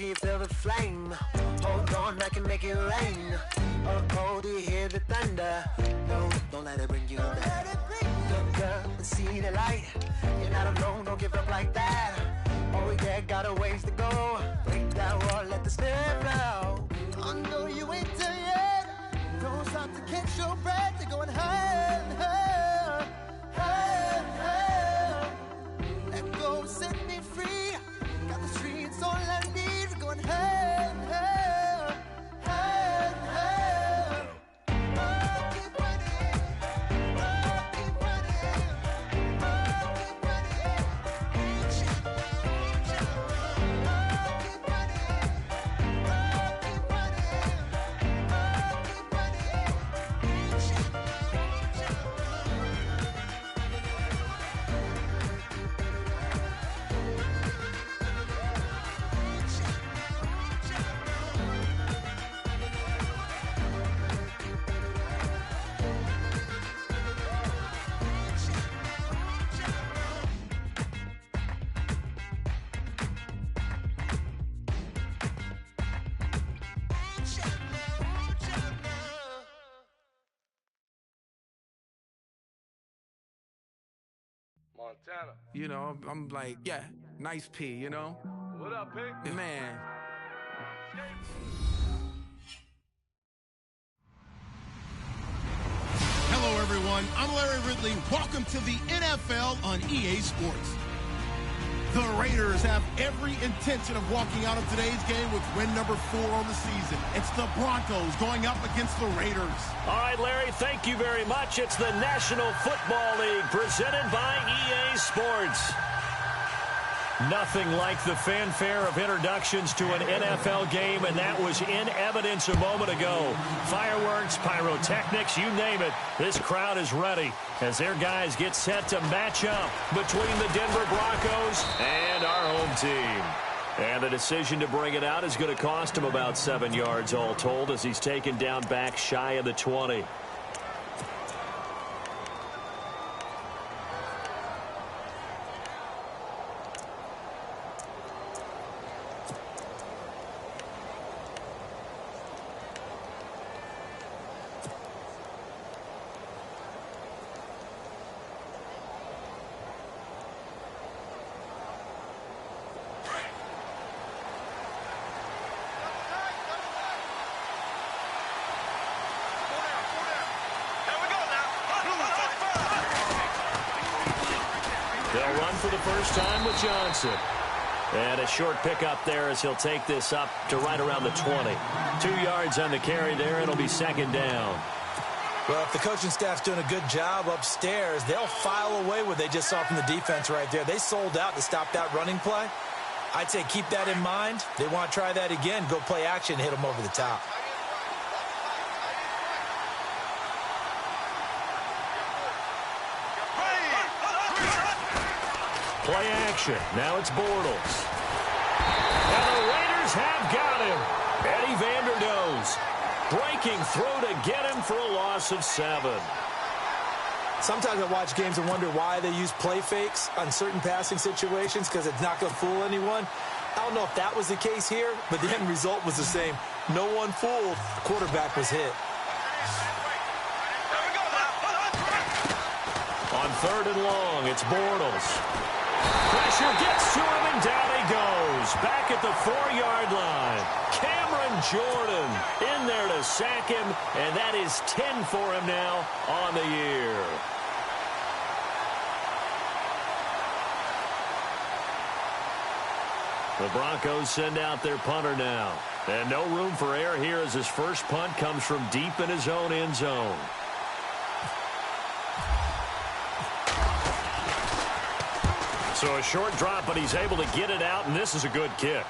can you feel the flame? Hold on, I can make it rain. Oh, do you hear the thunder? No, don't let it bring you down. Look up and see the light. You're not alone, don't give up like that. Oh yeah, got a ways to go. Break that wall, let the spirit flow. I know you ain't done yet. Don't stop to catch your breath. You're going higher and higher, higher and higher. Let go, set me free. Got the streets, all I need. We're going higher and higher, higher and higher. Oh, keep running. Oh, keep running. Oh, keep running. Reach out, reach out. Oh, keep running. Oh, keep running. Oh, keep running. Reach out, reach out. Montana. You know, I'm like, yeah, nice P, you know? What up, Pink? Man. Hello, everyone. I'm Larry Ridley. Welcome to the NFL on EA Sports. The Raiders have every intention of walking out of today's game with win number 4 on the season. It's the Broncos going up against the Raiders. All right, Larry, thank you very much. It's the National Football League presented by EA Sports. Nothing like the fanfare of introductions to an NFL game, and that was in evidence a moment ago. Fireworks, pyrotechnics, you name it. This crowd is ready as their guys get set to match up between the Denver Broncos and our home team. And the decision to bring it out is going to cost him about 7 yards all told as he's taken down back shy of the 20. They'll run for the first time with Johnson. And a short pickup there as he'll take this up to right around the 20. 2 yards on the carry there. It'll be second down. Well, if the coaching staff's doing a good job upstairs, they'll file away what they just saw from the defense right there. They sold out to stop that running play. I'd say keep that in mind. They want to try that again. Go play action, hit them over the top. Play action. Now it's Bortles. And the Raiders have got him. Eddie Vanderdoes breaking through to get him for a loss of 7. Sometimes I watch games and wonder why they use play fakes on certain passing situations because it's not going to fool anyone. I don't know if that was the case here, but the end result was the same. No one fooled. The quarterback was hit. On 3rd and long, it's Bortles. Pressure gets to him, and down he goes. Back at the 4-yard line. Cameron Jordan in there to sack him, and that is 10 for him now on the year. The Broncos send out their punter now. And no room for error here as his first punt comes from deep in his own end zone. So a short drop, but he's able to get it out, and this is a good kick.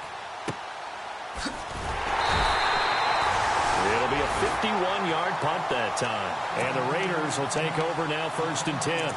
It'll be a 51-yard punt that time. And the Raiders will take over now 1st and 10.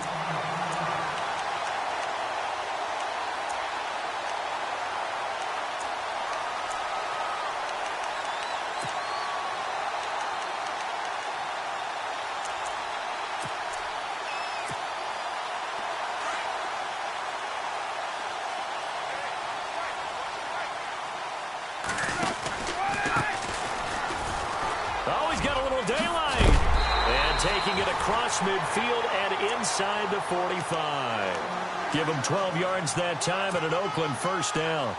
Oh, he's got a little daylight. And taking it across midfield and inside the 45. Give him 12 yards that time and an Oakland first down.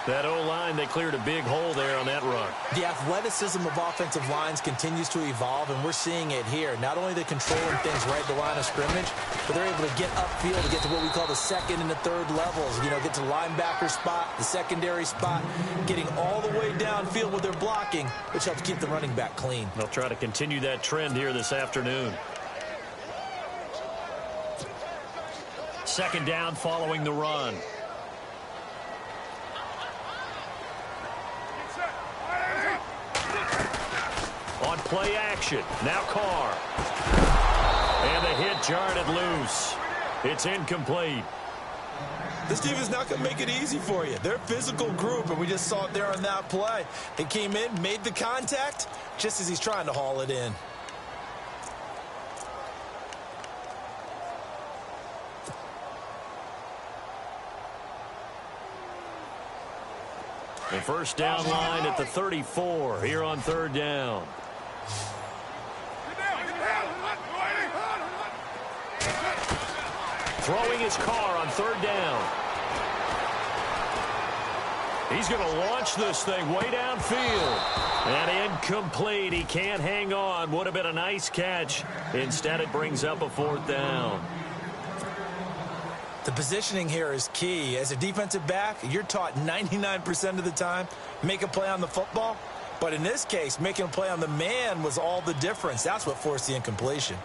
That O-line, they cleared a big hole there on that run. The athleticism of offensive lines continues to evolve, and we're seeing it here. Not only they're controlling things right at the line of scrimmage, but they're able to get upfield to get to what we call the second and the third levels. You know, get to the linebacker spot, the secondary spot, getting all the way downfield with their blocking, which helps keep the running back clean. They'll try to continue that trend here this afternoon. Second down following the run. On play action, now Carr. And the hit jarred it loose. It's incomplete. This team is not going to make it easy for you. They're a physical group, and we just saw it there on that play. They came in, made the contact, just as he's trying to haul it in. The first down line at the 34 here on third down. Throwing his car on third down. He's going to launch this thing way downfield. And incomplete. He can't hang on. Would have been a nice catch. Instead, it brings up a fourth down. The positioning here is key. As a defensive back, you're taught 99% of the time, make a play on the football. But in this case, making a play on the man was all the difference. That's what forced the incompletion.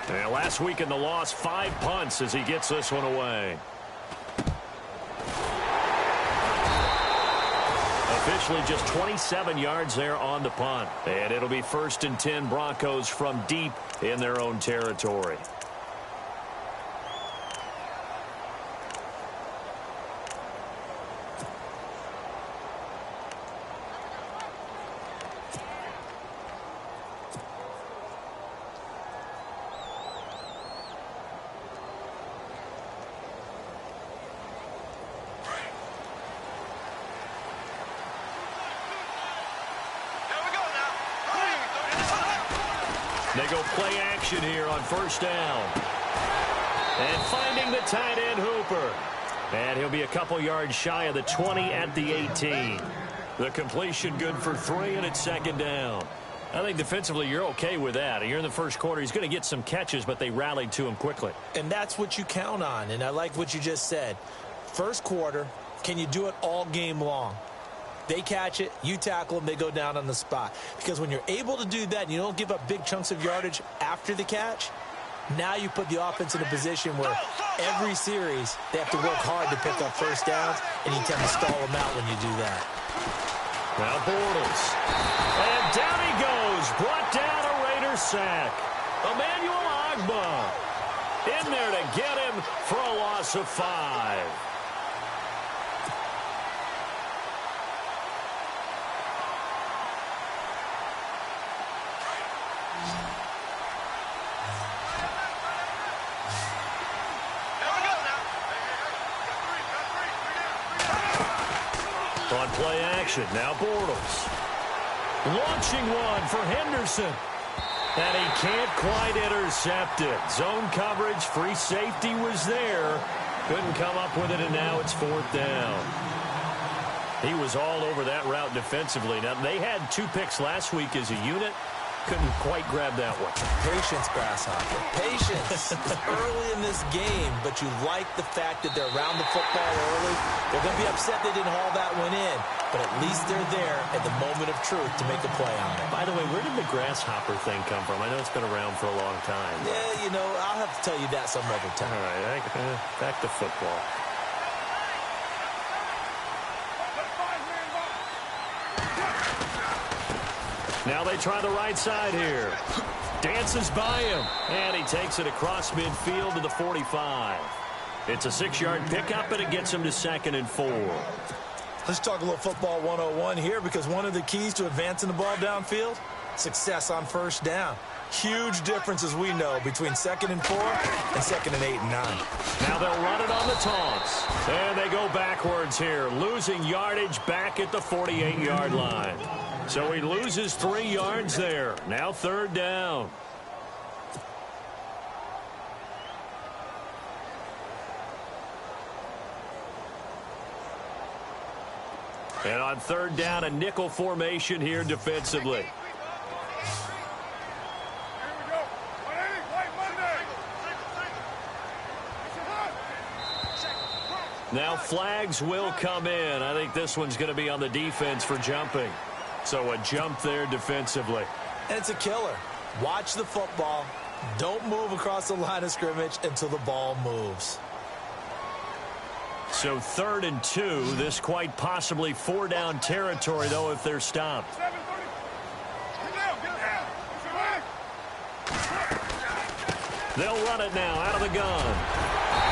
Yeah, last week in the loss, 5 punts as he gets this one away. Officially just 27 yards there on the punt. And it'll be 1st and 10 Broncos from deep in their own territory. They go play action here on first down. And finding the tight end Hooper. And he'll be a couple yards shy of the 20 at the 18. The completion good for 3, and it's second down. I think defensively you're okay with that. You're in the first quarter. He's going to get some catches, but they rallied to him quickly. And that's what you count on, and I like what you just said. First quarter, can you do it all game long? They catch it, you tackle them, they go down on the spot. Because when you're able to do that and you don't give up big chunks of yardage after the catch, now you put the offense in a position where every series they have to work hard to pick up first downs, and you tend to stall them out when you do that. Now Bortles. And down he goes. Brought down a Raider sack. Emmanuel Agba in there to get him for a loss of 5. On play action, now Bortles. Launching one for Henderson. And he can't quite intercept it. Zone coverage, free safety was there. Couldn't come up with it, and now it's 4th down. He was all over that route defensively. Now, they had 2 picks last week as a unit. Couldn't quite grab that one. Patience, Grasshopper. Patience. Early in this game, but you like the fact that they're around the football early. They're going to be upset they didn't haul that one in, but at least they're there at the moment of truth to make a play on it. By the way, where did the Grasshopper thing come from? I know it's been around for a long time. Yeah, you know, I'll have to tell you that some other time. All right, back to football. Now they try the right side here. Dances by him. And he takes it across midfield to the 45. It's a 6-yard pickup, and it gets him to 2nd and 4. Let's talk a little football 101 here, because one of the keys to advancing the ball downfield, success on first down. Huge difference, as we know, between 2nd and 4 and 2nd and 8 and 9. Now they'll run it on the taunts. And they go backwards here, losing yardage back at the 48-yard line. So he loses 3 yards there. Now 3rd down. And on 3rd down, a nickel formation here defensively. Now flags will come in. I think this one's going to be on the defense for jumping. So a jump there defensively. And it's a killer. Watch the football. Don't move across the line of scrimmage until the ball moves. So 3rd and 2. This quite possibly 4-down territory, though, if they're stopped. They'll run it now out of the gun.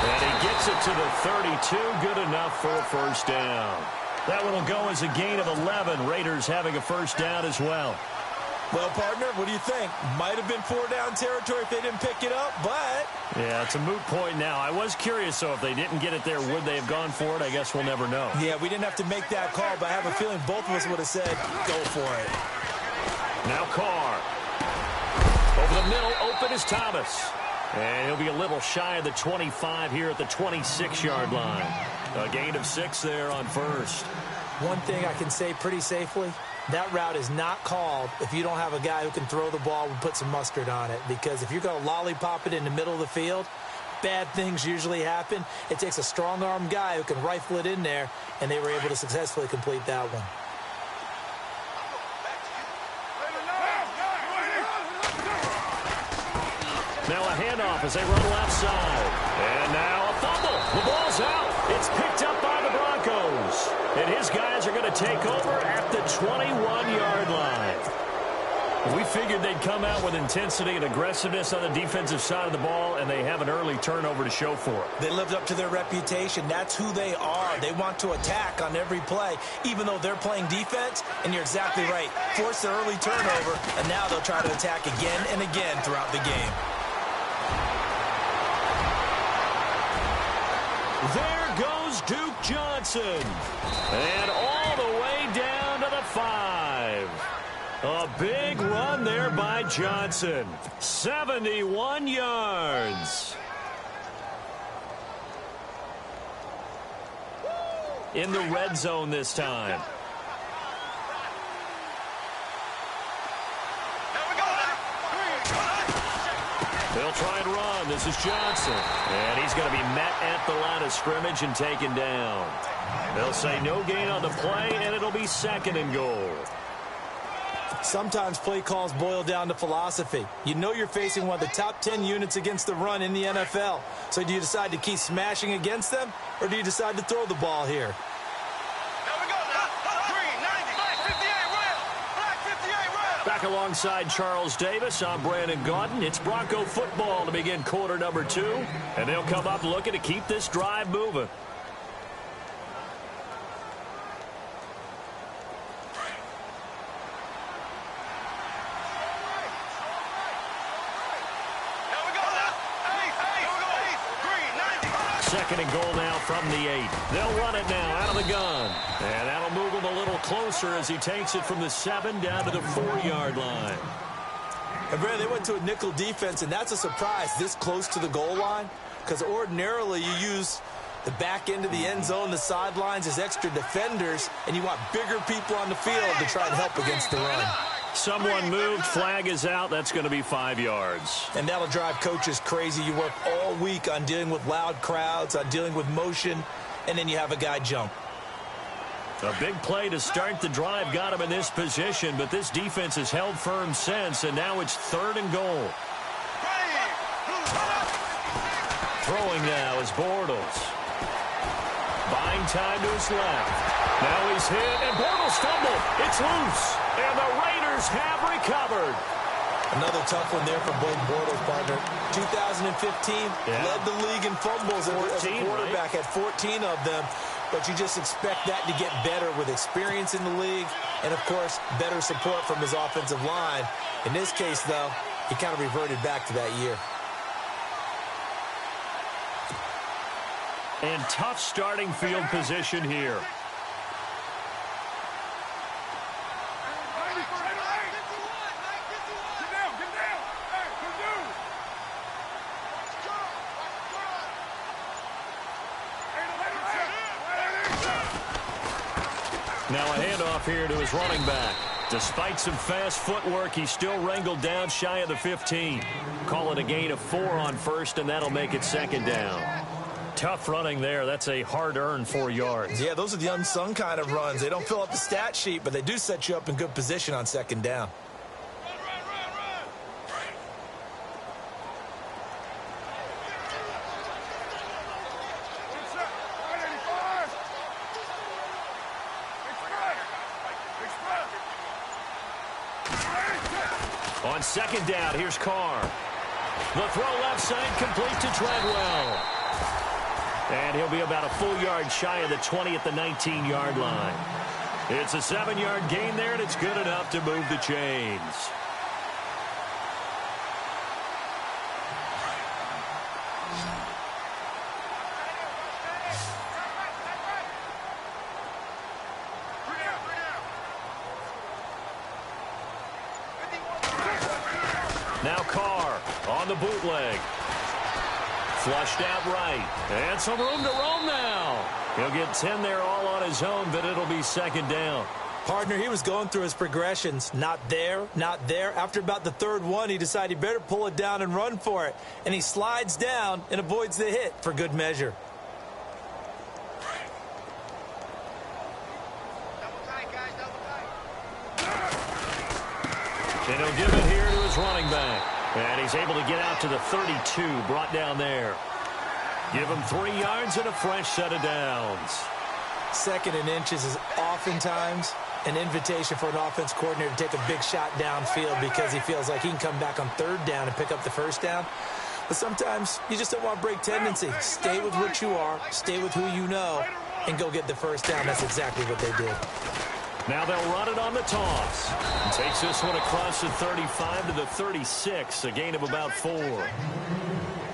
And he gets it to the 32. Good enough for a 1st down. That one will go as a gain of 11. Raiders having a 1st down as well. Well, partner, what do you think? Might have been 4-down territory if they didn't pick it up, but... Yeah, it's a moot point now. I was curious, so if they didn't get it there, would they have gone for it? I guess we'll never know. Yeah, we didn't have to make that call, but I have a feeling both of us would have said, go for it. Now Carr. Over the middle, open is Thomas. And he'll be a little shy of the 25 here at the 26-yard line. A gain of 6 there on 1st. One thing I can say pretty safely, that route is not called if you don't have a guy who can throw the ball and put some mustard on it. Because if you're going to lollipop it in the middle of the field, bad things usually happen. It takes a strong-arm guy who can rifle it in there, and they were able to successfully complete that one. Now a handoff as they run left side. And now a fumble. The ball's out. It's picked up by the Broncos. And his guys are going to take over at the 21-yard line. We figured they'd come out with intensity and aggressiveness on the defensive side of the ball, and they have an early turnover to show for it. They lived up to their reputation. That's who they are. They want to attack on every play, even though they're playing defense. And you're exactly right. Force the early turnover, and now they'll try to attack again and again throughout the game. There goes Duke Johnson. And all the way down to the 5. A big run there by Johnson. 71 yards. In the red zone this time. They'll try and run. This is Johnson. And he's going to be met at the line of scrimmage and taken down. They'll say no gain on the play, and it'll be 2nd and goal. Sometimes play calls boil down to philosophy. You know you're facing one of the top 10 units against the run in the NFL. So do you decide to keep smashing against them, or do you decide to throw the ball here? Back alongside Charles Davis, I'm Brandon Gaudin. It's Bronco football to begin quarter number 2, and they'll come up looking to keep this drive moving. Second and goal now from the 8. They'll run it now out of the gun. And that'll move him a little closer as he takes it from the 7 down to the 4-yard line. And Brad, they went to a nickel defense, and that's a surprise this close to the goal line, because ordinarily you use the back end of the end zone, the sidelines as extra defenders, and you want bigger people on the field to try and help against the run. Someone moved, flag is out. That's going to be 5 yards. And that'll drive coaches crazy. You work all week on dealing with loud crowds, on dealing with motion, and then you have a guy jump. A big play to start the drive got him in this position, but this defense has held firm since, and now it's 3rd and goal. Throwing now is Bortles. Buying time to his left. Now he's hit, and Bortles fumbled. It's loose, and the Raiders have recovered. Another tough one there for Blake Bortles, partner. 2015, led the league in fumbles as a quarterback, right? Had 14 of them. But you just expect that to get better with experience in the league and, of course, better support from his offensive line. In this case, though, he kind of reverted back to that year. And tough starting field position here. Now a handoff here to his running back. Despite some fast footwork, he's still wrangled down shy of the 15. Call it a gain of 4 on first, and that'll make it second down. Tough running there. That's a hard-earned 4 yards. Yeah, those are the unsung kind of runs. They don't fill up the stat sheet, but they do set you up in good position on second down. On second down, here's Carr. The throw left side complete to Treadwell. And he'll be about a full yard shy of the 20 at the 19-yard line. It's a 7-yard gain there, and it's good enough to move the chains. Now Carr on the bootleg. Flushed out right. And some room to roam now. He'll get 10 there all on his own, but it'll be second down. Partner, he was going through his progressions. Not there, not there. After about the third one, he decided he better pull it down and run for it. And he slides down and avoids the hit for good measure. And he'll give it here to his running back. And he's able to get out to the 32, brought down there. Give him 3 yards and a fresh set of downs. Second and inches is oftentimes an invitation for an offense coordinator to take a big shot downfield because he feels like he can come back on third down and pick up the first down. But sometimes you just don't want to break tendency. Stay with what you are, stay with who you know, and go get the first down. That's exactly what they did. Now they'll run it on the toss. And takes this one across the 35 to the 36, a gain of about 4.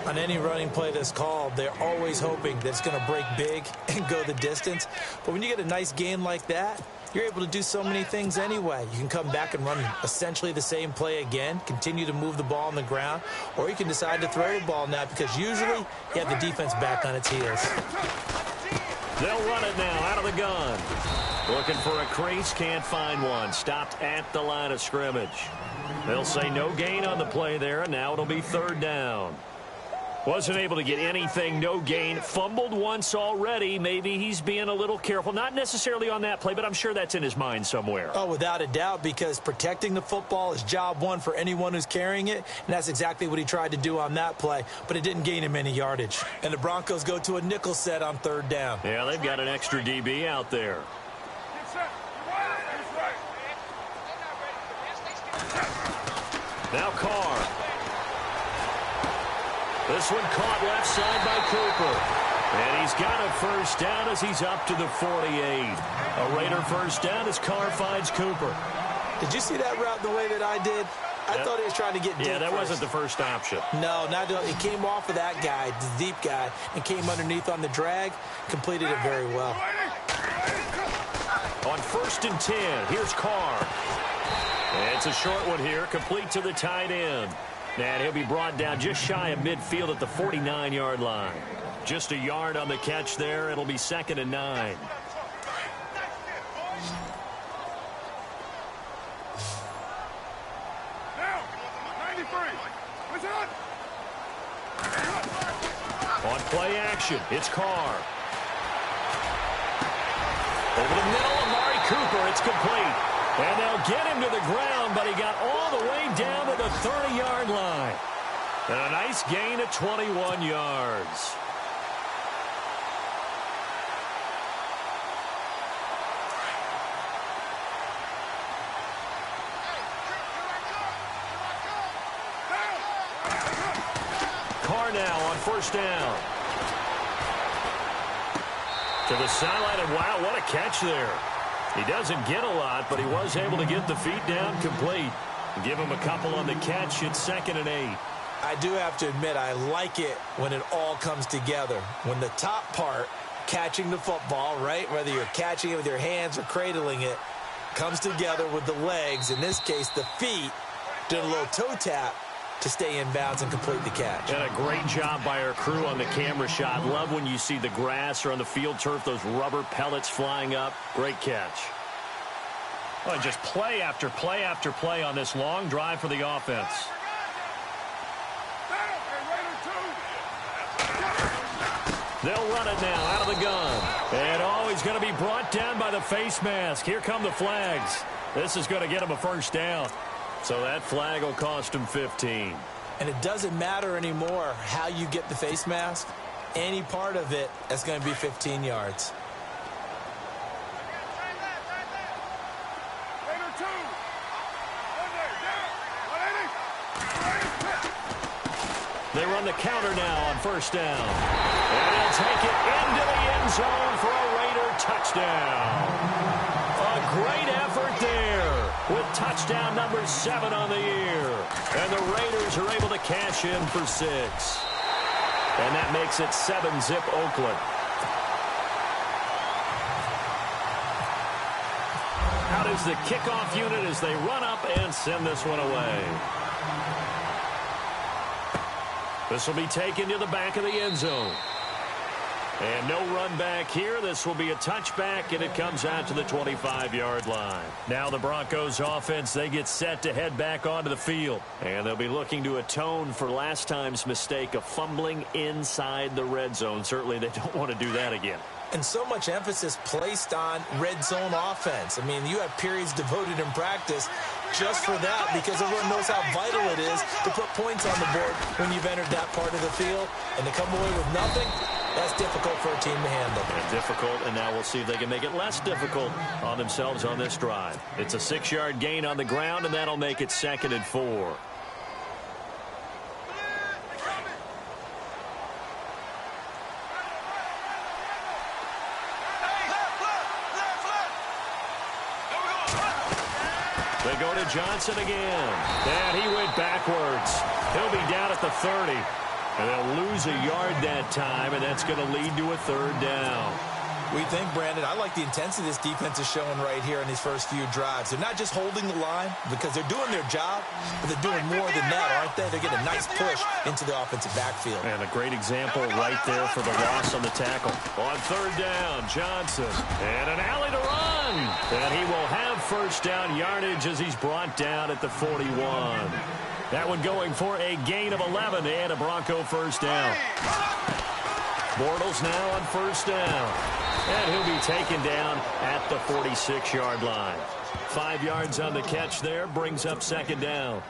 On any running play that's called, they're always hoping that it's going to break big and go the distance. But when you get a nice gain like that, you're able to do so many things anyway. You can come back and run essentially the same play again, continue to move the ball on the ground, or you can decide to throw the ball now because usually you have the defense back on its heels. They'll run it now out of the gun. Looking for a crease, can't find one. Stopped at the line of scrimmage. They'll say no gain on the play there, and now it'll be third down. Wasn't able to get anything, no gain. Fumbled once already. Maybe he's being a little careful. Not necessarily on that play, but I'm sure that's in his mind somewhere. Oh, without a doubt, because protecting the football is job one for anyone who's carrying it, and that's exactly what he tried to do on that play, but it didn't gain him any yardage. And the Broncos go to a nickel set on third down. Yeah, they've got an extra DB out there. Now Carr. This one caught left side by Cooper. And he's got a first down as he's up to the 48. A Raider first down as Carr finds Cooper. Did you see that route the way that I did? I thought he was trying to get deep. Yeah, that first. wasn't the first option. No, not at all. It came off of that guy, the deep guy, and came underneath on the drag. Completed it very well. On 1st and 10, here's Carr. And it's a short one here, complete to the tight end. And he'll be brought down just shy of midfield at the 49-yard line. Just a yard on the catch there. It'll be 2nd and 9. On play action, it's Carr. Over the middle, Amari Cooper, it's complete. And they'll get him to the ground, but he got all the way down to the 30-yard line. And a nice gain of 21 yards. Carr now on 1st down. To the sideline, and wow, what a catch there. He doesn't get a lot, but he was able to get the feet down complete. Give him a couple on the catch. It's 2nd and 8. I do have to admit, I like it when it all comes together. When the top part, catching the football, right, whether you're catching it with your hands or cradling it, comes together with the legs, in this case the feet, doing a little toe tap to stay in bounds and complete the catch. And a great job by our crew on the camera shot. Love when you see the grass or on the field turf, those rubber pellets flying up. Great catch. Well, just play after play after play on this long drive for the offense. They'll run it now out of the gun. And he's going to be brought down by the face mask. Here come the flags. This is going to get him a first down. So that flag will cost him 15. And it doesn't matter anymore how you get the face mask. Any part of it is going to be 15 yards. They run the counter now on first down. And he'll take it into the end zone for a Raider touchdown. A great effort there with touchdown number 7 on the year. And the Raiders are able to cash in for 6. And that makes it 7-zip Oakland. Out is the kickoff unit as they run up and send this one away. This will be taken to the back of the end zone. And no run back here. This will be a touchback, and it comes out to the 25-yard line. Now the Broncos offense, they get set to head back onto the field. And they'll be looking to atone for last time's mistake of fumbling inside the red zone. Certainly they don't want to do that again. And so much emphasis placed on red zone offense. I mean, you have periods devoted in practice just for that because everyone knows how vital it is to put points on the board when you've entered that part of the field. And to come away with nothing, that's difficult for a team to handle. And difficult, and now we'll see if they can make it less difficult on themselves on this drive. It's a 6-yard gain on the ground, and that'll make it 2nd and 4. They go to Johnson again. And he went backwards. He'll be down at the 30. And they'll lose a yard that time, and that's going to lead to a 3rd down. We think, Brandon, I like the intensity this defense is showing right here in these first few drives. They're not just holding the line because they're doing their job, but they're doing more than that, aren't they? They're getting a nice push into the offensive backfield. And a great example right there for the loss on the tackle. On 3rd down, Johnson. And an alley to run. And he will have first down yardage as he's brought down at the 41. That one going for a gain of 11 and a Bronco first down. Bortles now on first down. And he'll be taken down at the 46-yard line. 5 yards on the catch there, brings up 2nd down.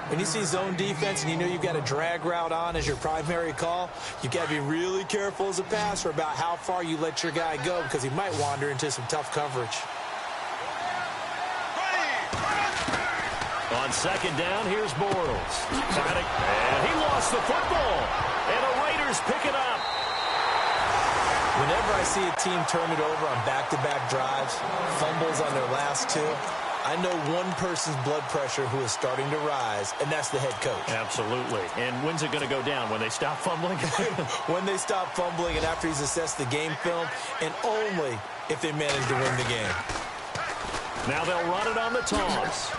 When you see zone defense and you know you've got a drag route on as your primary call, you've got to be really careful as a passer about how far you let your guy go because he might wander into some tough coverage. On 2nd down, here's Bortles. And he lost the football. And the Raiders pick it up. Whenever I see a team turn it over on back-to-back drives, fumbles on their last 2, I know one person's blood pressure who is starting to rise, and that's the head coach. Absolutely. And when's it going to go down? When they stop fumbling? When they stop fumbling and after he's assessed the game film, and only if they manage to win the game. Now they'll run it on the toss.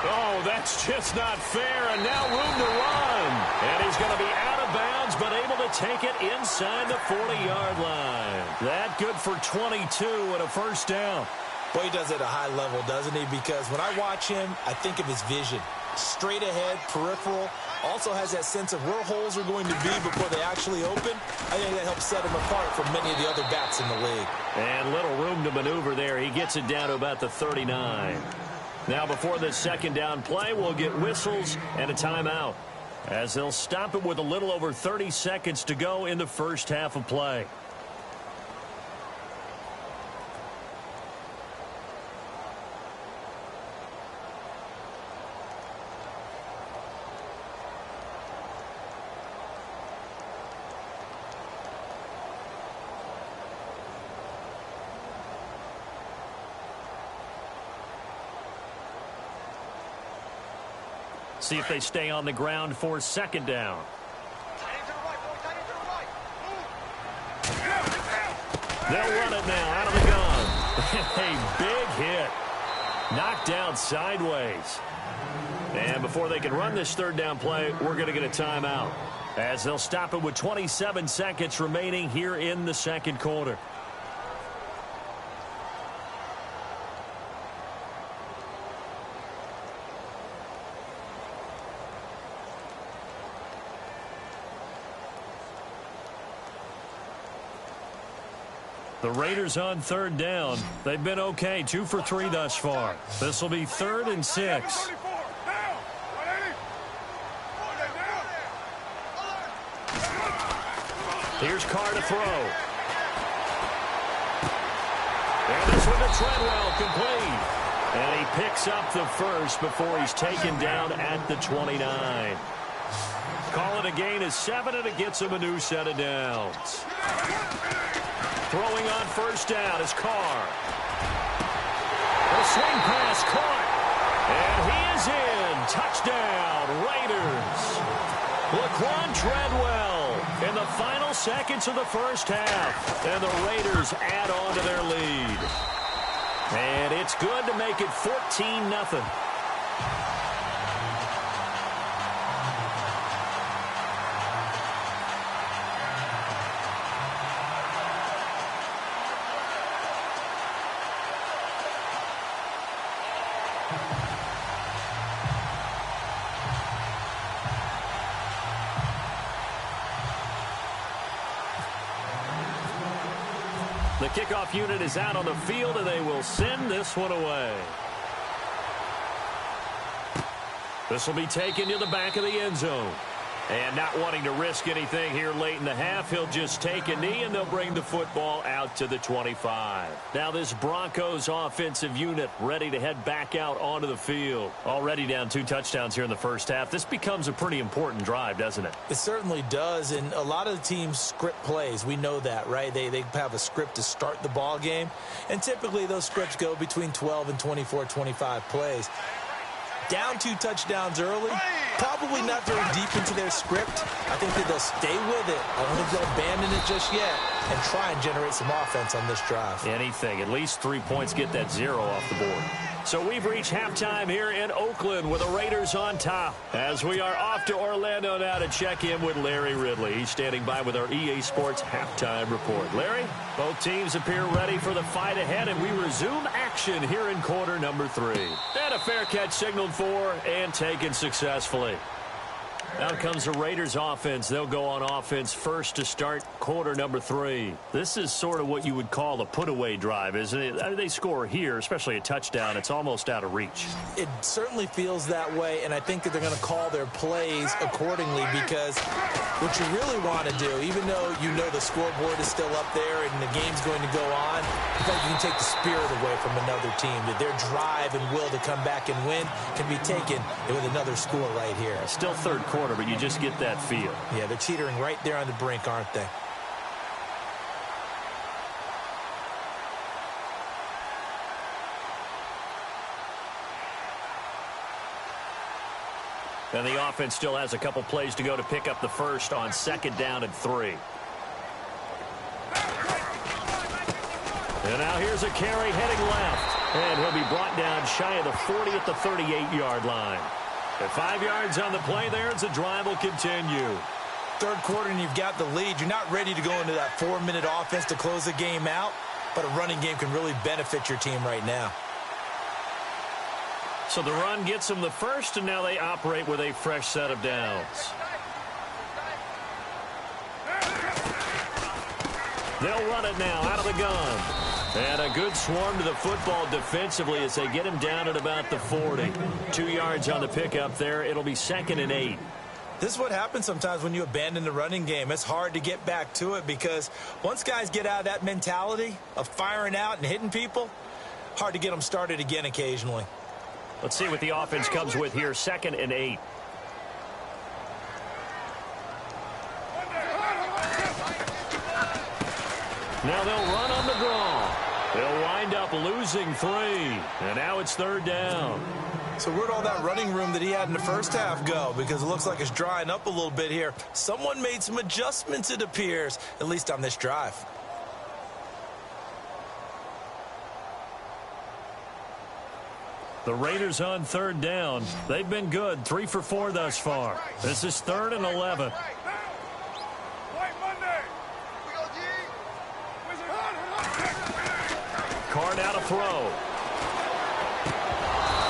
Oh, that's just not fair, and now room to run. And he's going to be out of bounds, but able to take it inside the 40-yard line. That good for 22 and a first down. Boy, he does it at a high level, doesn't he? Because when I watch him, I think of his vision. Straight ahead, peripheral. Also has that sense of where holes are going to be before they actually open. I think that helps set him apart from many of the other backs in the league. And little room to maneuver there. He gets it down to about the 39. Now, before this 2nd down play, we'll get whistles and a timeout as they'll stop it with a little over 30 seconds to go in the first half of play. See if they stay on the ground for second down. They'll run it now out of the gun. A big hit. Knocked down sideways. And before they can run this third down play, we're going to get a timeout, as they'll stop it with 27 seconds remaining here in the second quarter. The Raiders on third down. They've been okay, 2 for 3 thus far. This will be 3rd and 6. Here's Carr to throw. And this one to Treadwell, complete. And he picks up the first before he's taken down at the 29. Call it a gain of 7, and it gets him a new set of downs. Throwing on first down is Carr. A swing pass caught. And he is in. Touchdown, Raiders. Laquan Treadwell in the final seconds of the first half. And the Raiders add on to their lead. And it's good to make it 14-0. The kickoff unit is out on the field, and they will send this one away. This will be taken to the back of the end zone. And not wanting to risk anything here late in the half, he'll just take a knee, and they'll bring the football out to the 25. Now this Broncos offensive unit ready to head back out onto the field. Already down 2 touchdowns here in the first half. This becomes a pretty important drive, doesn't it? It certainly does, and a lot of the teams script plays. We know that, right? They have a script to start the ball game, and typically those scripts go between 12 and 24, 25 plays. Down 2 touchdowns early, probably not very deep into their script. I think that they'll stay with it. I don't think they'll abandon it just yet and try and generate some offense on this drive. Anything. At least 3 points, get that 0 off the board. So we've reached halftime here in Oakland with the Raiders on top, as we are off to Orlando now to check in with Larry Ridley. He's standing by with our EA Sports halftime report. Larry, both teams appear ready for the fight ahead, and we resume action here in quarter number 3. And a fair catch signaled for and taken successfully. Out comes the Raiders offense. They'll go on offense first to start quarter number 3. This is sort of what you would call a put-away drive, isn't it? I mean, they score here, especially a touchdown. It's almost out of reach. It certainly feels that way, and I think that they're going to call their plays accordingly, because what you really want to do, even though you know the scoreboard is still up there and the game's going to go on, I think you can take the spirit away from another team. That their drive and will to come back and win can be taken with another score right here. Still third quarter, but you just get that feel. Yeah, they're teetering right there on the brink, aren't they? And the offense still has a couple plays to go to pick up the first on second down and 3. And now here's a carry heading left. And he'll be brought down shy of the 40 at the 38-yard line. At 5 yards on the play there, as the drive will continue. Third quarter and you've got the lead. You're not ready to go into that 4-minute offense to close the game out, but a running game can really benefit your team right now. So the run gets them the first, and now they operate with a fresh set of downs. They'll run it now out of the gun. And a good swarm to the football defensively as they get him down at about the 40. 2 yards on the pickup there. It'll be 2nd and 8. This is what happens sometimes when you abandon the running game. It's hard to get back to it, because once guys get out of that mentality of firing out and hitting people, hard to get them started again occasionally. Let's see what the offense comes with here. 2nd and 8. Now they'll run on the draw. They'll wind up losing 3. And now it's 3rd down. So where'd all that running room that he had in the first half go? Because it looks like it's drying up a little bit here. Someone made some adjustments, it appears, at least on this drive. The Raiders on 3rd down. They've been good, 3 for 4 thus far. This is 3rd and 11. Carr now to throw.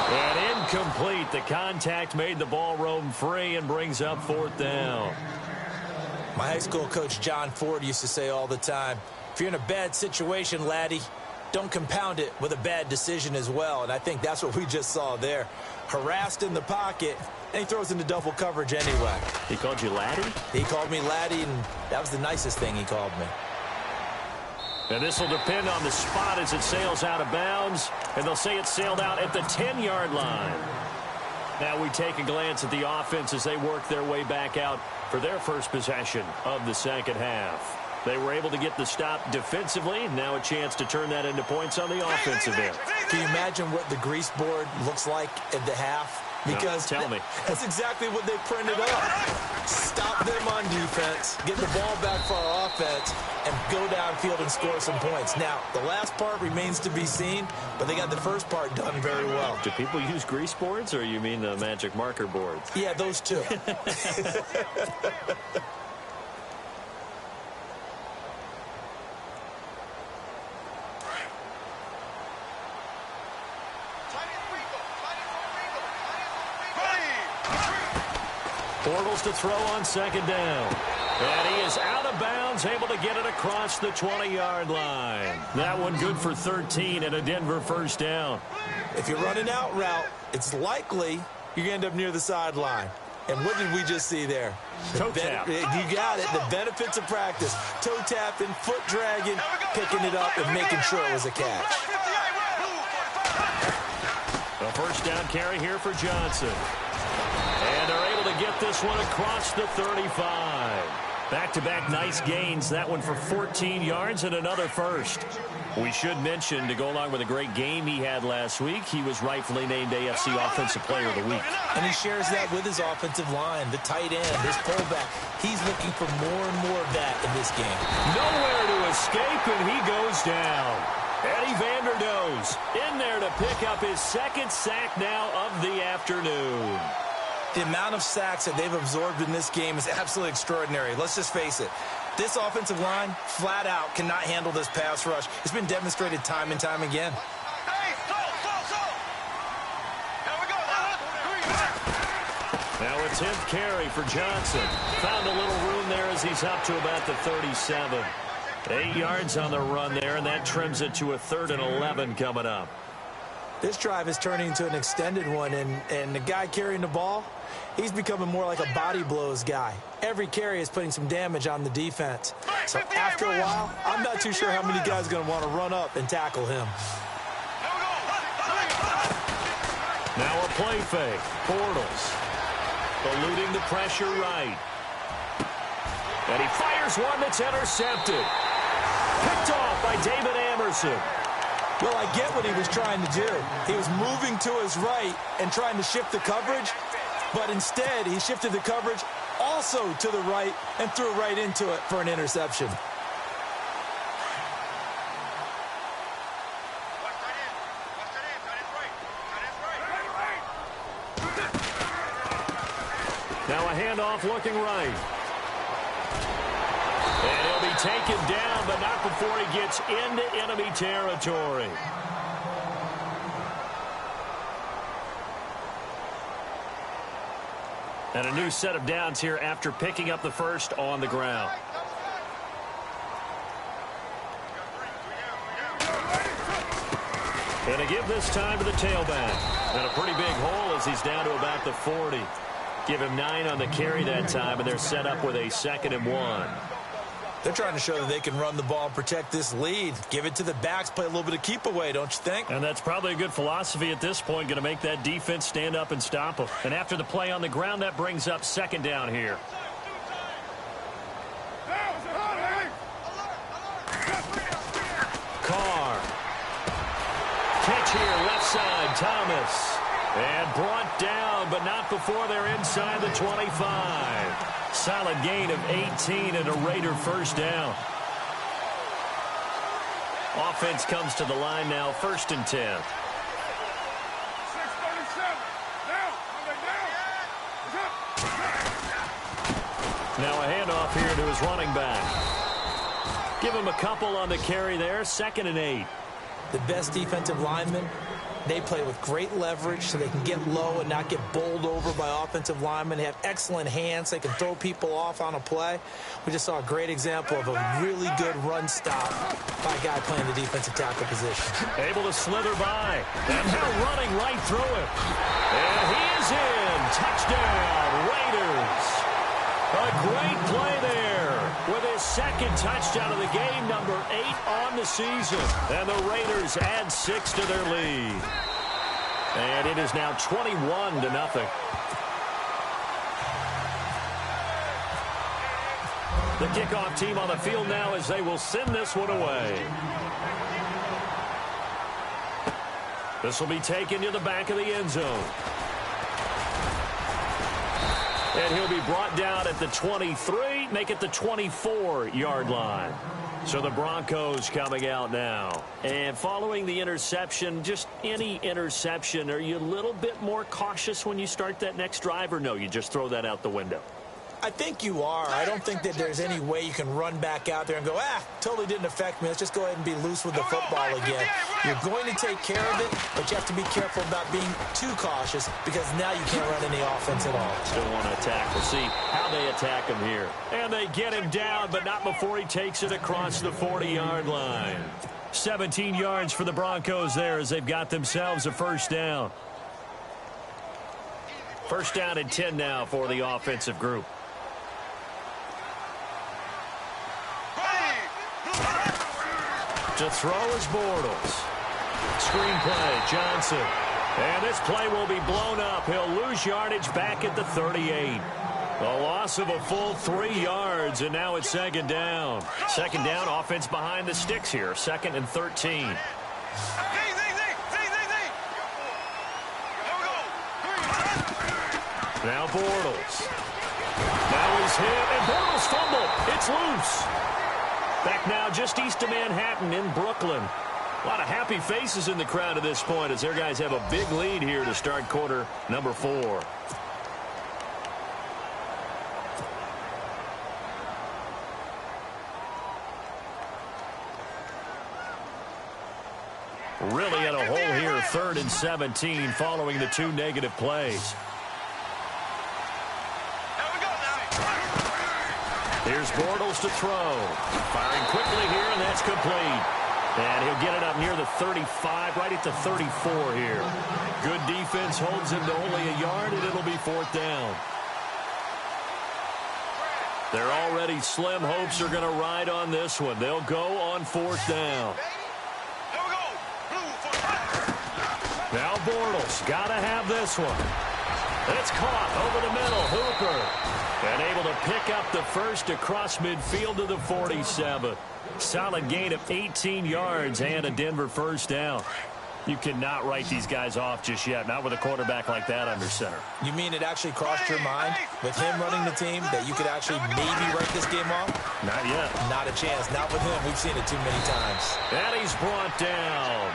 And incomplete. The contact made the ball roam free and brings up 4th down. My high school coach, John Ford, used to say all the time, if you're in a bad situation, laddie, don't compound it with a bad decision as well. And I think that's what we just saw there. Harassed in the pocket, and he throws into double coverage anyway. He called you laddie? He called me laddie, and that was the nicest thing he called me. And this will depend on the spot as it sails out of bounds. And they'll say it sailed out at the 10-yard line. Now we take a glance at the offense as they work their way back out for their first possession of the second half. They were able to get the stop defensively. Now a chance to turn that into points on the offensive end. Can you imagine what the grease board looks like at the half? Because no, tell me. That's exactly what they printed up. Stop them on defense, get the ball back for our offense, and go downfield and score some points. Now, the last part remains to be seen, but they got the first part done very well. Do people use grease boards, or you mean the magic marker boards? Yeah, those two. Bortles to throw on 2nd down. And he is out of bounds, able to get it across the 20-yard line. That one good for 13 and a Denver first down. If you're running out route, it's likely you're going to end up near the sideline. And what did we just see there? Toe tap. You got it. The benefits of practice. Toe tapping, foot dragging, picking it up, and making sure it was a catch. A first down carry here for Johnson. And they're able to get this one across the 35. Back-to-back nice gains. That one for 14 yards and another first. We should mention, to go along with a great game he had last week, he was rightfully named AFC Offensive Player of the Week. And he shares that with his offensive line, the tight end, his pullback. He's looking for more and more of that in this game. Nowhere to escape, and he goes down. Eddie Vanderdoes in there to pick up his 2nd sack now of the afternoon. The amount of sacks that they've absorbed in this game is absolutely extraordinary. Let's just face it. This offensive line, flat out, cannot handle this pass rush. It's been demonstrated time and time again. Now a 10th carry for Johnson. Found a little room there as he's up to about the 37. 8 yards on the run there, and that trims it to a 3rd and 11 coming up. This drive is turning into an extended one, and the guy carrying the ball, he's becoming more like a body blows guy. Every carry is putting some damage on the defense. So after a while, I'm not too sure how many guys are going to want to run up and tackle him. Now a play fake. Bortles eluding the pressure right. And he fires one that's intercepted. Picked off by David Amerson. Well, I get what he was trying to do. He was moving to his right and trying to shift the coverage, but instead he shifted the coverage also to the right and threw right into it for an interception. Now a handoff looking right. And he'll be taken down, but not before he gets into enemy territory. And a new set of downs here after picking up the first on the ground. And a give this time to the tailback. And a pretty big hole as he's down to about the 40. Give him 9 on the carry that time, and they're set up with a 2nd and 1. They're trying to show that they can run the ball and protect this lead. Give it to the backs, play a little bit of keep away, don't you think? And that's probably a good philosophy at this point, going to make that defense stand up and stop them. And after the play on the ground, that brings up 2nd down here. Carr Catch here, left side, Thomas. And brought down, but not before they're inside the 25. Solid gain of 18 and a Raider first down. Offense comes to the line now, 1st and 10. 6:37. Now a handoff here to his running back. Give him a couple on the carry there, 2nd and 8. The best defensive linemen, they play with great leverage so they can get low and not get bowled over by offensive linemen. They have excellent hands. They can throw people off on a play. We just saw a great example of a really good run stop by a guy playing the defensive tackle position. Able to slither by. And now running right through it. And he is in. Touchdown, Raiders. A great play there with his 2nd touchdown of the game, number 8 on the season. And the Raiders add 6 to their lead. And it is now 21-0. The kickoff team on the field now as they will send this one away. This will be taken to the back of the end zone. And he'll be brought down at the 23, make it the 24-yard line. So the Broncos coming out now. And following the interception, just any interception, are you a little bit more cautious when you start that next drive, or no, you just throw that out the window? I think you are. I don't think that there's any way you can run back out there and go, totally didn't affect me. Let's just go ahead and be loose with the football again. You're going to take care of it, but you have to be careful about being too cautious because now you can't run any offense at all. Still want to attack. We'll see how they attack him here. And they get him down, but not before he takes it across the 40-yard line. 17 yards for the Broncos there as they've got themselves a first down. First down and 10 now for the offensive group. To throw is Bortles. Screen play, Johnson. And this play will be blown up. He'll lose yardage back at the 38. A loss of a full 3 yards, and now it's 2nd down. 2nd down, offense behind the sticks here. 2nd and 13. Now Bortles. Now he's hit, and Bortles fumbled. It's loose. Back now just east of Manhattan in Brooklyn. A lot of happy faces in the crowd at this point as their guys have a big lead here to start quarter number 4. Really in a hole here, 3rd and 17 following the 2 negative plays. Here's Bortles to throw. Firing quickly here, and that's complete. And he'll get it up near the 35, right at the 34 here. Good defense holds him to only a yard, and it'll be 4th down. Their already slim hopes are going to ride on this one. They'll go on 4th down. Now Bortles, got to have this one. It's caught over the middle. Hooper. And able to pick up the first across midfield to the 47. Solid gain of 18 yards and a Denver first down. You cannot write these guys off just yet, not with a quarterback like that under center. You mean it actually crossed your mind with him running the team that you could actually maybe write this game off? Not yet. Not a chance. Not with him. We've seen it too many times. And he's brought down.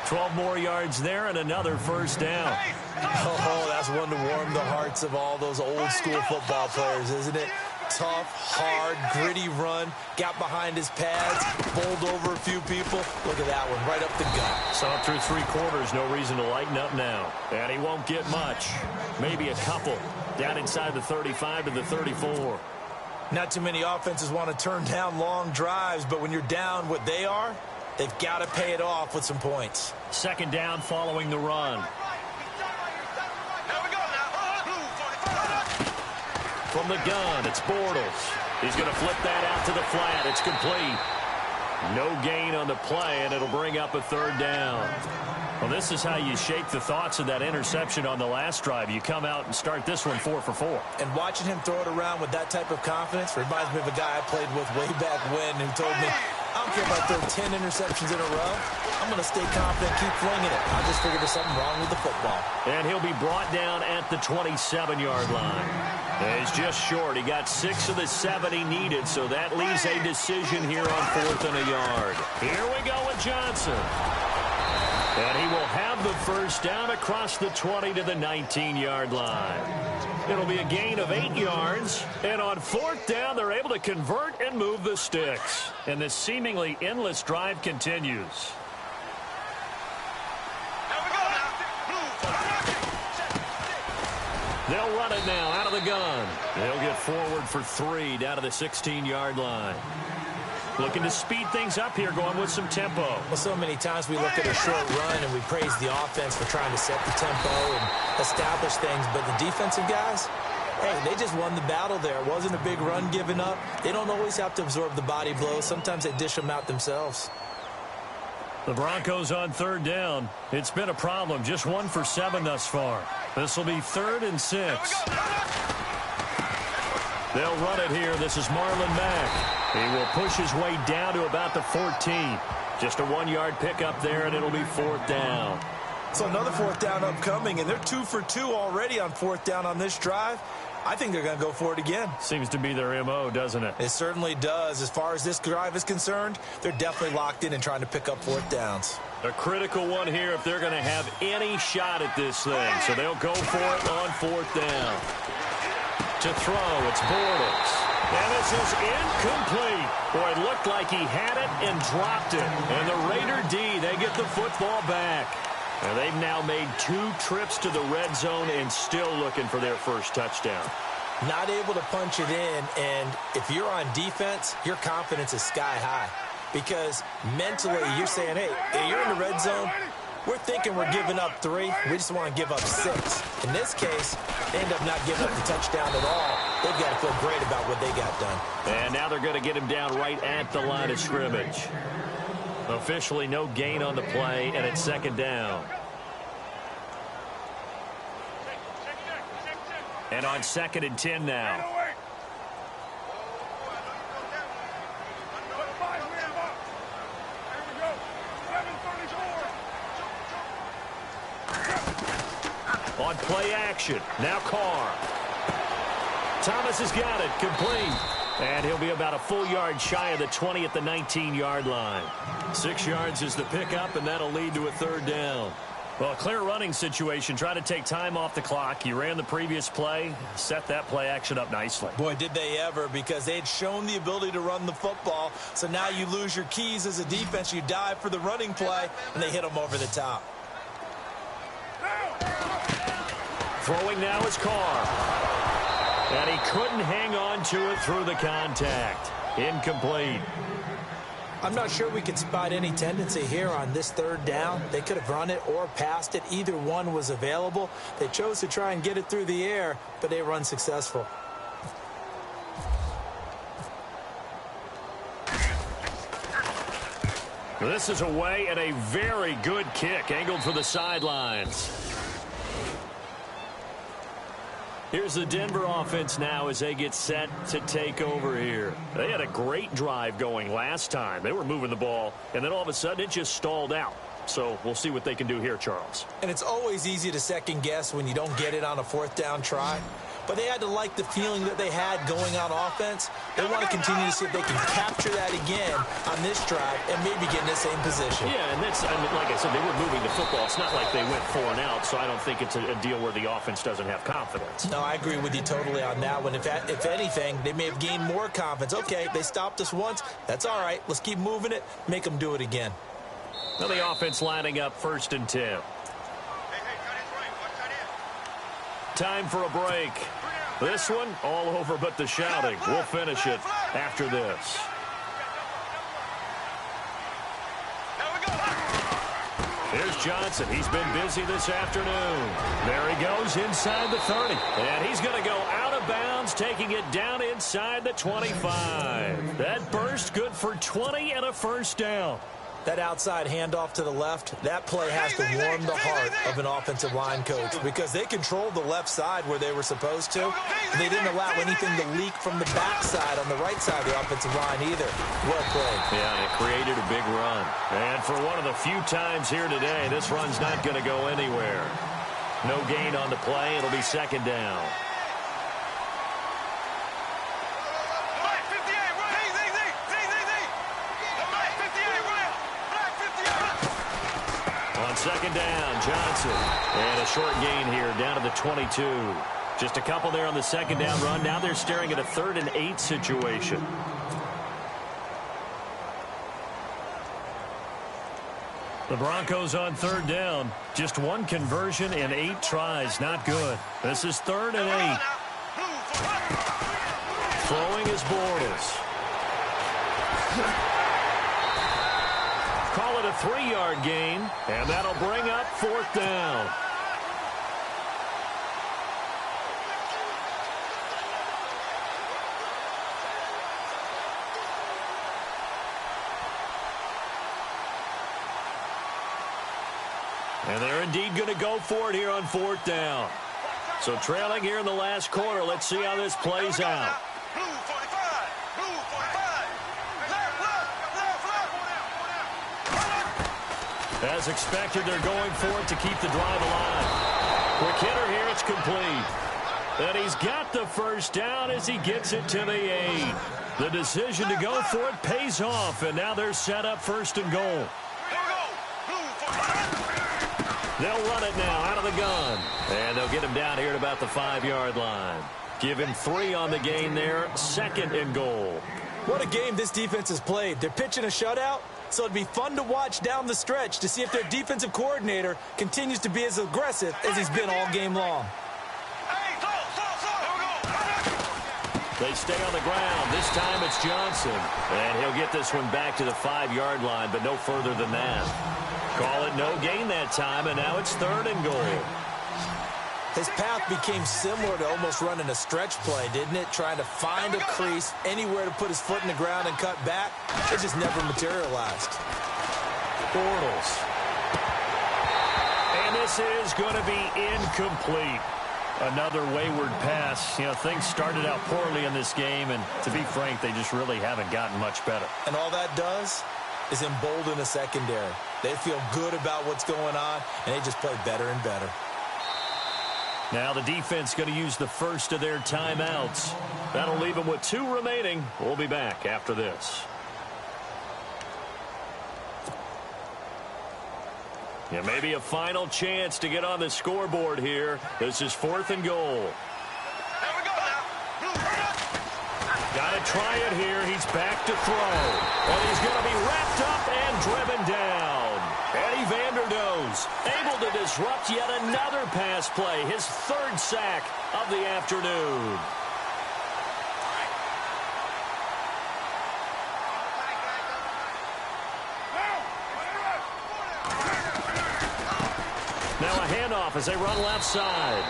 12 more yards there and another first down. Oh, that's one to warm the hearts of all those old school football players, isn't it? Tough, hard, gritty run. Got behind his pads, bowled over a few people. Look at that one, right up the gut. Saw it through 3 quarters, no reason to lighten up now. And he won't get much. Maybe a couple. Down inside the 35 to the 34. Not too many offenses want to turn down long drives, but when you're down what they are, they've got to pay it off with some points. 2nd down following the run. From the gun, it's Bortles. He's going to flip that out to the flat. It's complete. No gain on the play, and it'll bring up a 3rd down. Well, this is how you shake the thoughts of that interception on the last drive. You come out and start this one 4 for 4. And watching him throw it around with that type of confidence reminds me of a guy I played with way back when who told me, I don't care if I throw 10 interceptions in a row. I'm going to stay confident, keep flinging it. I just figured there's something wrong with the football. And he'll be brought down at the 27-yard line. He's just short. He got 6 of the 7 he needed, so that leaves a decision here on 4th and a yard. Here we go with Johnson. And he will have the first down across the 20 to the 19-yard line. It'll be a gain of 8 yards. And on 4th down, they're able to convert and move the sticks. And the seemingly endless drive continues. They'll run it now out of the gun. They'll get forward for 3 down to the 16-yard line. Looking to speed things up here, going with some tempo. Well, so many times we look at a short run and we praise the offense for trying to set the tempo and establish things. But the defensive guys, hey, they just won the battle there. It wasn't a big run given up. They don't always have to absorb the body blows. Sometimes they dish them out themselves. The Broncos on 3rd down. It's been a problem. Just 1 for 7 thus far. This will be 3rd and 6. They'll run it here. This is Marlon Mack. He will push his way down to about the 14. Just a 1-yard pickup there, and it'll be 4th down. So another 4th down upcoming, and they're 2 for 2 already on 4th down on this drive. I think they're going to go for it again. Seems to be their M.O., doesn't it? It certainly does. As far as this drive is concerned, they're definitely locked in and trying to pick up 4th downs. A critical one here if they're going to have any shot at this thing. So they'll go for it on 4th down. To throw, it's Bortles. And this is incomplete. Boy, it looked like he had it and dropped it. And the Raider D, they get the football back. And they've now made 2 trips to the red zone and still looking for their first touchdown. Not able to punch it in, and if you're on defense, your confidence is sky high. Because mentally, you're saying, hey, you're in the red zone. We're thinking we're giving up 3. We just want to give up 6. In this case, they end up not giving up the touchdown at all. They've got to feel great about what they got done. And now they're going to get him down right at the line of scrimmage. Officially no gain on the play, and it's 2nd down. And on 2nd and 10 now. On play action, now Carr. Thomas has got it, complete. And he'll be about a full yard shy of the 20 at the 19-yard line. 6 yards is the pickup, and that'll lead to a 3rd down. Well, a clear running situation. Try to take time off the clock. You ran the previous play, set that play action up nicely. Boy, did they ever, because they had shown the ability to run the football. So now you lose your keys as a defense. You dive for the running play, and they hit them over the top. Throwing now is Carr. And he couldn't hang on to it through the contact. Incomplete. I'm not sure we could spot any tendency here on this 3rd down. They could have run it or passed it. Either one was available. They chose to try and get it through the air, but they were unsuccessful. This is away and a very good kick angled for the sidelines. Here's the Denver offense now as they get set to take over here. They had a great drive going last time. They were moving the ball, and then all of a sudden it just stalled out. So we'll see what they can do here, Charles. And it's always easy to second guess when you don't get it on a 4th down try. But they had to like the feeling that they had going on offense. They want to continue to see if they can capture that again on this drive and maybe get in the same position. Yeah, and that's, I mean, like I said, they were moving the football. It's not like they went 4 and out, so I don't think it's a deal where the offense doesn't have confidence. No, I agree with you totally on that one. If anything, they may have gained more confidence. Okay, they stopped us once. That's all right. Let's keep moving it. Make them do it again. Now the offense lining up 1st and 10. Time for a break. This one, all over but the shouting. We'll finish it after this. Here's Johnson. He's been busy this afternoon. There he goes inside the 30. And he's going to go out of bounds, taking it down inside the 25. That burst good for 20 and a 1st down. That outside handoff to the left, that play has to warm the heart of an offensive line coach because they controlled the left side where they were supposed to. And they didn't allow anything to leak from the backside on the right side of the offensive line either. Well played. Yeah, and it created a big run. And for one of the few times here today, this run's not going to go anywhere. No gain on the play. It'll be second down. On second down, Johnson. And a short gain here down to the 22. Just a couple there on the second down run. Now they're staring at a 3rd and 8 situation. The Broncos on 3rd down. Just one conversion in 8 tries. Not good. This is 3rd and 8. Throwing is Bortles. Call it a 3-yard gain, and that'll bring up 4th down. And they're indeed going to go for it here on 4th down. So trailing here in the last quarter, let's see how this plays out. As expected, they're going for it to keep the drive alive. Quick hitter here, it's complete. And he's got the first down as he gets it to the 8. The decision to go for it pays off, and now they're set up 1st and goal. They'll run it now out of the gun. And they'll get him down here at about the 5-yard line. Give him 3 on the gain there, 2nd and goal. What a game this defense has played. They're pitching a shutout, so it'd be fun to watch down the stretch to see if their defensive coordinator continues to be as aggressive as he's been all game long. They stay on the ground. This time it's Johnson. And he'll get this one back to the 5-yard line, but no further than that. Call it no gain that time, and now it's 3rd and goal. His path became similar to almost running a stretch play, didn't it? Trying to find a crease, anywhere to put his foot in the ground and cut back. It just never materialized. Bortles. And this is going to be incomplete. Another wayward pass. You know, things started out poorly in this game, and to be frank, they just really haven't gotten much better. And all that does is embolden the secondary. They feel good about what's going on, and they just play better and better. Now the defense going to use the first of their timeouts. That'll leave them with 2 remaining. We'll be back after this. Yeah, maybe a final chance to get on the scoreboard here. This is 4th and goal. Got to try it here. He's back to throw. And he's going to be wrapped up and driven down. Eddie Vanderdoes able to disrupt yet another pass play. His 3rd sack of the afternoon. Now a handoff as they run left side.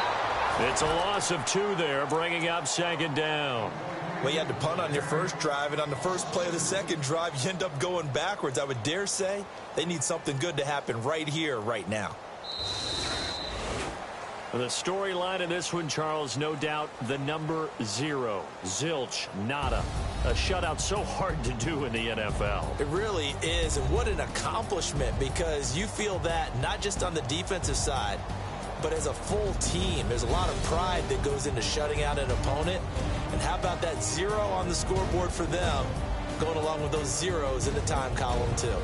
It's a loss of 2 there, bringing up 2nd down. Well, you had to punt on your first drive, and on the first play of the second drive, you end up going backwards. I would dare say they need something good to happen right here, right now. The storyline in this one, Charles, no doubt the number 0. Zilch, nada. A shutout so hard to do in the NFL. It really is, and what an accomplishment, because you feel that not just on the defensive side, but as a full team. There's a lot of pride that goes into shutting out an opponent. And how about that 0 on the scoreboard for them, going along with those zeros in the time column too.